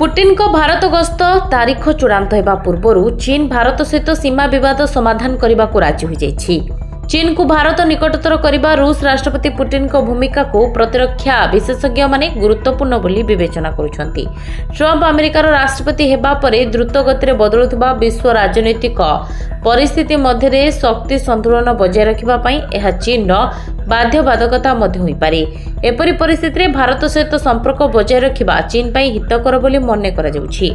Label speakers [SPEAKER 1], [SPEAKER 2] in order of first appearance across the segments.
[SPEAKER 1] Putin को भारत गस्त तारीख चूड़ांत होगा पूर्व चीन भारत सहित सीमा बद समाधान करने को राजी हो जाइछि। चीन को भारत निकटतर करने रूस राष्ट्रपति पुटिन को भूमिका को प्रतिरक्षा विशेषज्ञ माने गुरुत्वपूर्ण बोली विवेचना करुछंती। ट्रंप अमेरिकार राष्ट्रपति हेबा परे द्रुत गति बदलुवा विश्व राजनैतिक परिस्थिति मध्य शक्ति संतुलन बजाय रखिबा पई एहा चीन बाध्यबाधकता होईपारे। एपरि परिस्थिति रे भारत सहित संपर्क बजाय रखिबा चीन पई हितकर बोली मने करा जाउछि।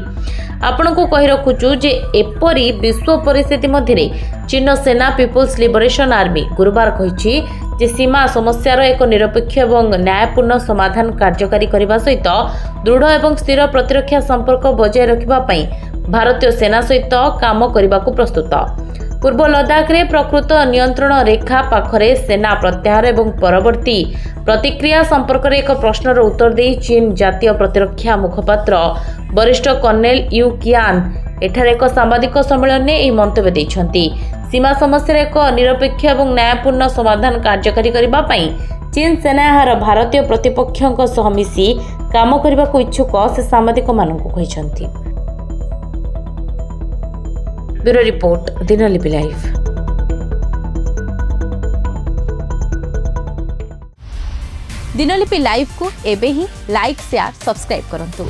[SPEAKER 1] आपनको कहि रखुछु जे एपरि विश्व परिस्थिति मध्य चीन सेना पीपुल्स लिबरेशन आर्मी गुरुवार कहिछि जे सीमा समस्यार एक निरपेक्ष एवं न्यायपूर्ण समाधान कार्यकारी करने सहित दृढ़ एवं स्थिर प्रतिरक्षा संपर्क बजाय रखिबा पई भारतीय सेना सहित काम करने को प्रस्तुत। पूर्व लद्दाख रे प्रकृत नियंत्रण रेखा पाखरे सेना प्रत्याहार एवं परवर्ती प्रतिक्रिया संपर्क में एक प्रश्नर उत्तर दे चीन जातीय प्रतिरक्षा मुखपात्र वरिष्ठ कर्नेल यू कियान एठारे एक सांबादिक सम्मेलन में यह मंतव्य देइछंती। सीमा समस्या एक निरपेक्ष एवं न्यायपूर्ण समाधान कार्यकारी करने पई चीन सेना यार भारतीय प्रतिपक्षों सह मिसी काम करने को इच्छुक से सांबादिक मानक कहिछंती। Bureau report Dinlipi live.
[SPEAKER 2] Dinlipi live को एबे ही लाइक शेयर सब्सक्राइब करंतु।